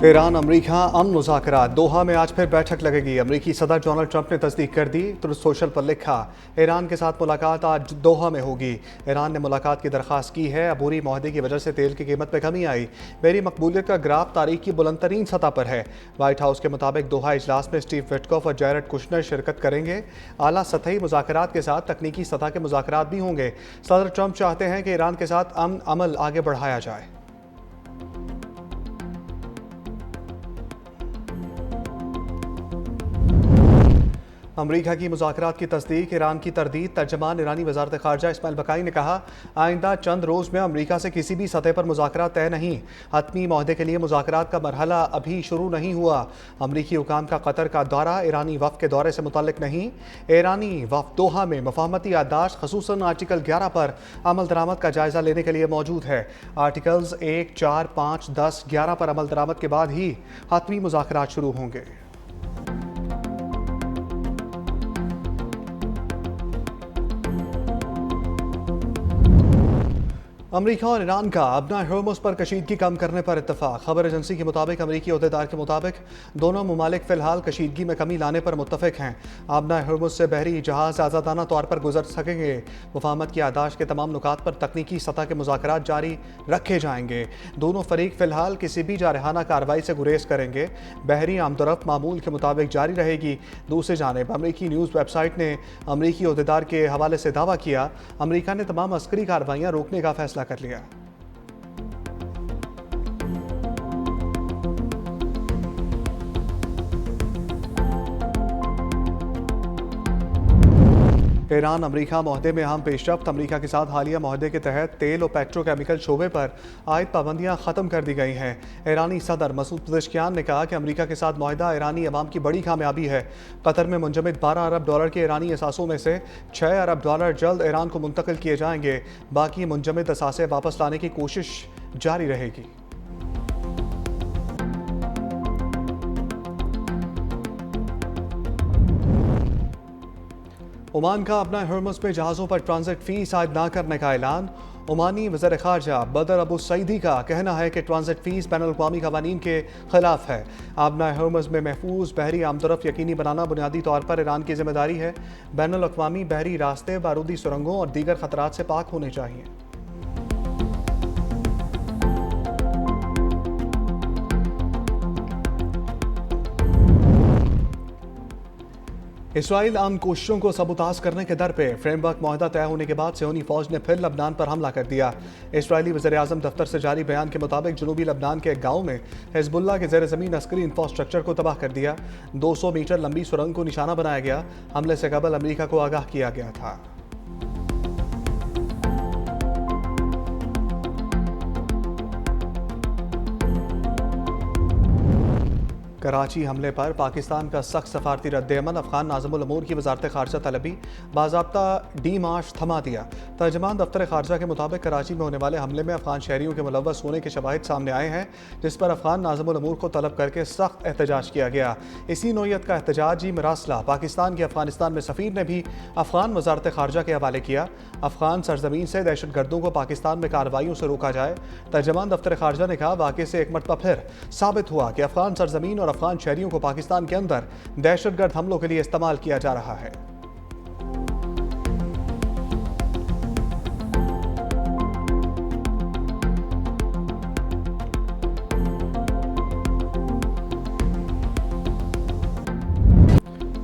Iran अमरीका अमन मुज़ाकरात दोहा में आज फिर बैठक लगेगी। अमरीकी सदर डोनाल्ड ट्रंप ने तस्दीक कर दी। ट्रुथ सोशल पर लिखा, ईरान के साथ मुलाकात आज दोहा में होगी। ईरान ने मुलाकात की दरख्वास्त की है। अबूरी माहदे की वजह से तेल की कीमत में कमी आई। मेरी मकबूलियत का ग्राफ तारीख की बुलंद तरीन सतह पर है। व्हाइट हाउस के मुताबिक दोहा इजलास में स्टीव विटकॉफ और जैरेड कुशनर शिरकत करेंगे। आला सतही मुज़ाकरात के साथ तकनीकी सतह के मुज़ाकरात भी होंगे। सदर ट्रंप चाहते हैं कि ईरान के साथ अमन अमल आगे बढ़ाया जाए। अमरीका की मुज़ाकरात की तस्दीक, ईरान की तरदीद। तर्जमान ईरानी वज़ारत ख़ारजा इस्माइल बकाई ने कहा, आइंदा चंद रोज़ में अमरीका से किसी भी सतह पर मुज़ाकरात तय नहीं। हतमी माहदे के लिए मुज़ाकरात का मरहला अभी शुरू नहीं हुआ। अमरीकी हुकाम का कतर का दौरा ईरानी वफ़द के दौरे से मुतल्लिक नहीं। ईरानी वफ़द दोहा में मफाहमती याददाश्त खसूसन आर्टिकल 11 पर अमल दरामद का जायज़ा लेने के लिए मौजूद है। आर्टिकल्स 1, 4, 5, 10, 11 पर अमल दरामद के बाद ही हतमी मुज़ाकरात शुरू होंगे। अमरीका और ईरान का अपना हर्मुज़ पर कशीदगी कम करने पर इत्तफाक। खबर एजेंसी के मुताबिक अमरीकी अहदेदार के मुताबिक दोनों ममालिक फ़िलहाल कशीदगी में कमी लाने पर मुत्तफ़िक हैं। अपना हर्मुज़ से बहरी जहाज़ आज़ादाना तौर पर गुजर सकेंगे। मुफाहमत की यादाश्त के तमाम नुकात पर तकनीकी सतह के मुज़ाकरात जारी रखे जाएंगे। दोनों फरीक फ़िलहाल किसी भी जारहाना कार्रवाई से गुरेज करेंगे। बहरी आमदोरफ्त मामूल के मुताबिक जारी रहेगी। दूसरी जानिब अमरीकी न्यूज़ वेबसाइट ने अमरीकी अहदेदार के हवाले से दावा किया, अमरीका ने तमाम अस्करी कार्रवाइयाँ रोकने का फैसला कर लिया। ईरान अमरीका माहदे में अहम पेशरफ्त। अमरीका के साथ हालिया माहदे के तहत तेल और पेट्रोकेमिकल शोबे पर आयद पाबंदियां ख़त्म कर दी गई हैं। ईरानी सदर मसूद पज़ेश्कियान ने कहा कि अमरीका के साथ माहदा ईरानी अवाम की बड़ी कामयाबी है। कतर में मुंजमद $12 अरब के ईरानी असासों में से $6 अरब जल्द ईरान को मुंतकिल किए जाएंगे। बाकी मुंजमद असासे वापस लाने की कोशिश जारी रहेगी। ओमान का अपना हर्मुज़ में जहाज़ों पर ट्रांजिट फ़ीस आयद न करने का ऐलान। ओमानी वज़ीर ख़ारजा बदर अबू सईदी का कहना है कि ट्रांजिट फ़ीस बैनुल अक़वामी क़वानीन के ख़िलाफ़ है। अपना हर्मुज़ में महफूज बहरी आमदोरफ्त यकीनी बनाना बुनियादी तौर पर ईरान की जिम्मेदारी है। बैनुल अक़वामी बहरी रास्ते बारूदी सुरंगों और दीगर ख़तरात से पाक होने चाहिए। इसराइल आम कोशिशों को सबूताज करने के दर पे। फ्रेमवर्क माहदा तय होने के बाद सियोनी फौज ने फिर लबनान पर हमला कर दिया। इसराइली वज़ीर-ए-आज़म दफ्तर से जारी बयान के मुताबिक जनूबी लबनान के एक गाँव में हिज़्बुल्लाह के ज़ेर ज़मीन अस्करी इंफ्रास्ट्रक्चर को तबाह कर दिया। 200 मीटर लंबी सुरंग को निशाना बनाया गया। हमले से कबल अमरीका को आगाह किया गया था। कराची हमले पर पाकिस्तान का सख्त सफारती रद्द-ए-अमल। अफगान नाज़िमुल अमूर की वज़ारत ख़ारजा तलबी बाज़ाब्ता डी मार्च थमा दिया। तर्जमान दफ्तर ख़ारजा के मुताबिक कराची में होने वाले हमले में अफगान शहरियों के मुलव्वस होने के शवाहिद सामने आए हैं, जिस पर अफगान नाज़िमुल अमूर को तलब करके सख्त एहतजाज किया गया। इसी नौयत का एहतजाजी मरासला पाकिस्तान के अफगानिस्तान में सफ़ीर ने भी अफगान वज़ारत ख़ारजा के हवाले किया। अफगान सरजमीन से दहशतगर्दों को पाकिस्तान में कार्रवाइयों से रोका जाए। तर्जमान दफ्तर ख़ारजा ने कहा, वाक़े से एक मरतबा फिर साबित हुआ कि अफगान सरजमीन और अफगान शहरियों को पाकिस्तान के अंदर दहशतगर्द हमलों के लिए इस्तेमाल किया जा रहा है।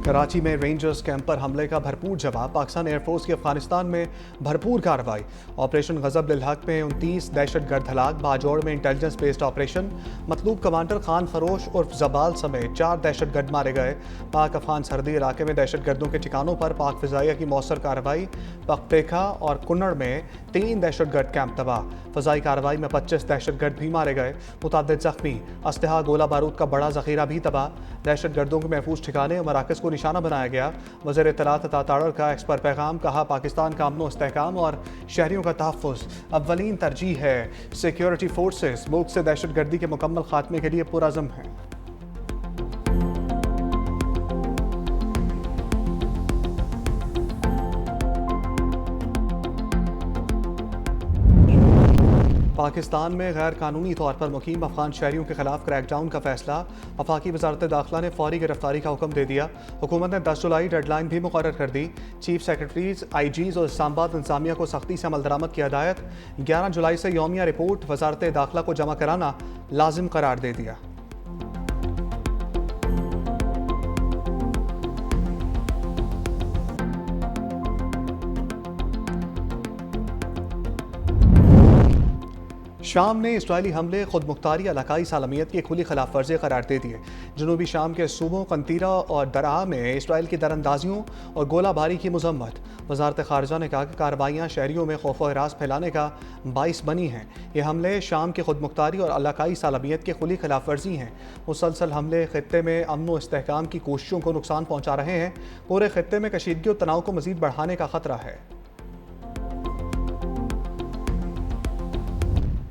कराची में रेंजर्स कैंप पर हमले का भरपूर जवाब। पाकिस्तान एयरफोर्स की अफगानिस्तान में भरपूर कार्रवाई। ऑपरेशन गजब लिल हक में 29 दहशतगर्द हलाक। बाजौड़ में इंटेलिजेंस बेस्ड ऑपरेशन। मतलूब कमांडर खान फरोश उर्फ जबाल समेत 4 दहशतगर्द मारे गए। पाक अफगान सरहदी इलाके में दहशतगर्दों के ठिकानों पर पाक फ़िज़ाइया की मौसर कार्रवाई। पख्पेखा और कुन्नड़ में 3 दहशतगर्द कैंप तबाह। फ़िज़ाई कार्रवाई में 25 दहशतगर्द भी मारे गए, मुतअद्दिद ज़ख्मी। असलहा गोला बारूद का बड़ा ज़ख़ीरा भी तबाह। दहशतगर्दों के महफूज ठिकाने और मराकज़ को निशाना बनाया गया। वज़ीर इत्तलात अता ताड़र का एक्स पर पैगाम। कहा, पाकिस्तान का अमन व इस्तेहकाम और शहरियों का तहफ़्फ़ुज़ अव्वलीन तरजीह है। सिक्योरिटी फोर्सेस मुल्क से दहशतगर्दी के मुकम्मल खात्मे के लिए पुरअज़्म हैं। पाकिस्तान में गैर कानूनी तौर पर मुकीम अफगान शहरियों के खिलाफ क्रैकडाउन का फैसला। वफाकी वजारत दाखिला ने फौरी गिरफ्तारी का हुक्म दे दिया। हुकूमत ने 10 जुलाई डेडलाइन भी मुकर्रर कर दी। चीफ सेक्रेटरीज, IGs और इस्लामाबाद इंतजामिया को सख्ती से अमल दरामद की हदायत। 11 जुलाई से यौमिया रिपोर्ट वजारत दाखिला को जमा कराना लाजिम करार दे दिया। शाम ने इसराइली हमले खुद मुख्तारी इलाकाई सालमियत की खुली खिलाफ वर्जी करार दे दिए। जनूबी शाम के सूबों कंतीरा और दरआ में इसराइल की दरअंदाजियों और गोलाबारी की मजम्मत। वजारत खारजा ने कहा कि कार्रवाइयाँ शहरियों में खौफ व हिरास फैलाने का बाइस बनी हैं। ये हमले शाम की खुद मुख्तारी और इलाकाई सालमियत की खुली खिलाफ वर्जी हैं। मुसलसल हमले खत्ते में अमन व इस्तेहकाम की कोशिशों को नुकसान पहुँचा रहे हैं। पूरे खत्ते में कशीदगी और तनाव को मजीद बढ़ाने का खतरा है।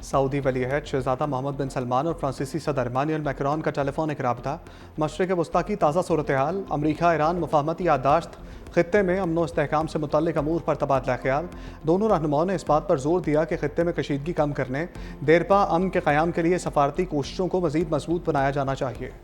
सऊदी वली अहद शहजादा मोहम्मद बिन सलमान और फ्रांसीसी सदर इमानुएल मैक्रोन का टेलीफोनिक राबता। मशरिक़ वस्ता की ताज़ा सूरत हाल, अमरीका ईरान मुफाहमती याददाश्त, खत्ते में अमन व इस्तेहकाम से मुतल्लिक़ अमूर पर तबादला ख्याल। दोनों रहनुमाओं ने इस बात पर जोर दिया कि खत्ते में कशीदगी कम करने, देरपा अमन के क़याम के लिए सफारती कोशिशों को मज़ीद मजबूत बनाया जाना चाहिए।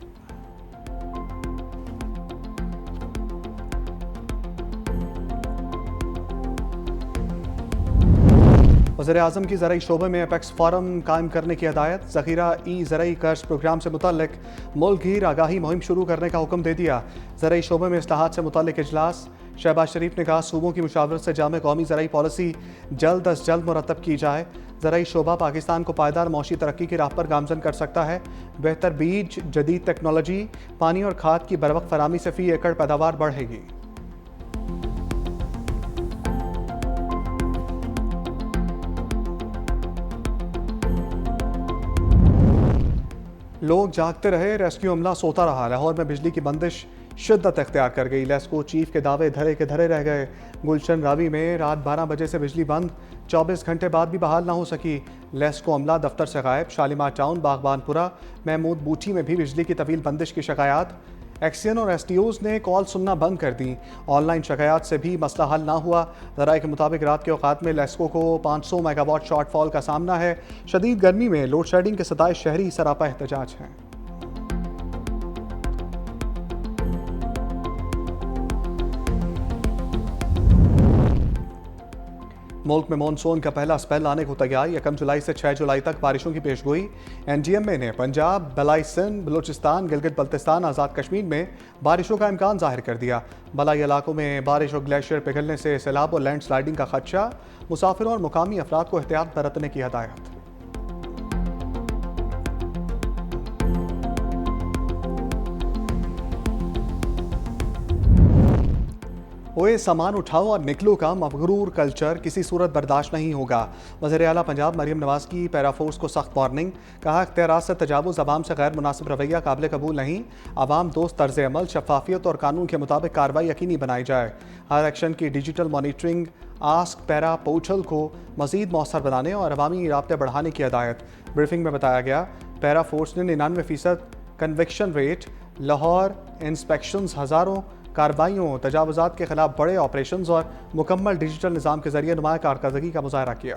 वज़ीर-ए-आज़म की ज़राई शोबे में अपेक्स फोरम कायम करने की हदायत। ज़ख़ीरा ज़राई कर्ज प्रोग्राम से मुतल्लिक मुल्क गिर आगाही मुहिम शुरू करने का हुक्म दे दिया। ज़राई शोबे में इस्लाहात से मुतल्लिक इजलास। शहबाज शरीफ ने कहा सूबों की मुशावरत से जामे कौमी ज़राई पॉलिसी जल्द अज जल्द मुरतब की जाए। ज़राई शोबा पाकिस्तान को पायदार मौशी तरक्की की राह पर गामजन कर सकता है। बेहतर बीज, जदीद टेक्नोलॉजी, पानी और खाद की बरवक्त फरामी से फ़ी एकड़ पैदावार बढ़ेगी। लोग जागते रहे, रेस्क्यू अमला सोता रहा। लाहौर में बिजली की बंदिश शिद्दत अख्तियार कर गई। लेस्को चीफ के दावे धरे के धरे रह गए। गुलशन रावी में रात 12 बजे से बिजली बंद, 24 घंटे बाद भी बहाल ना हो सकी। लेस्को अमला दफ्तर से गायब। शालीमार टाउन, बागबानपुरा, महमूद बूटी में भी बिजली की तवील बंदिश की शिकायत। एक्सियन और STOs ने कॉल सुनना बंद कर दी। ऑनलाइन शिकायत से भी मसला हल ना हुआ। ज़राए के मुताबिक रात के औकात में लेस्को को 500 मेगावाट शॉर्टफॉल का सामना है। शदीद गर्मी में लोड शेडिंग के सताइश शहरी सरापा एहतजाज हैं। मुल्क में मानसून का पहला स्पेल आने को तैयार। 1 जुलाई से 6 जुलाई तक बारिशों की पेशगोई। NGMA ने पंजाब, बलाई सिंध, बलूचिस्तान, गिलगित बल्तिस्तान, आज़ाद कश्मीर में बारिशों का इम्कान जाहिर कर दिया। बलाई इलाकों में बारिश और ग्लेशियर पिघलने से सैलाब और लैंड स्लाइडिंग का खदशा। मुसाफिरों और मुकामी अफराद को एहतियात बरतने की हदायत। ओए सामान उठाओ और निकलो का मगरूर कल्चर किसी सूरत बर्दाश्त नहीं होगा। वज़ीर आला पंजाब मरियम नवाज़ की पैराफोर्स को सख्त वार्निंग। कहा इख्तियारात से तजावुज़ अवाम से गैर मुनासिब रवैया काबिल कबूल नहीं। अवाम दोस्त तर्ज अमल, शफाफियत और कानून के मुताबिक कार्रवाई यकीनी बनाई जाए। हर एक्शन की digital monitoring, ask para portal को मज़ीद मौसर बनाने और अवामी राब्ते बढ़ाने की हदायत। ब्रीफिंग में बताया गया पैरा फोर्स ने 99% कन्विक्शन रेट। लाहौर इंस्पेक्शंस हज़ारों कार्रवाइयों, तजावुज़ात के खिलाफ बड़े ऑपरेशंस और मुकम्मल डिजिटल निज़ाम के जरिए नुमाया कारकर्दगी का मुजाहरा किया।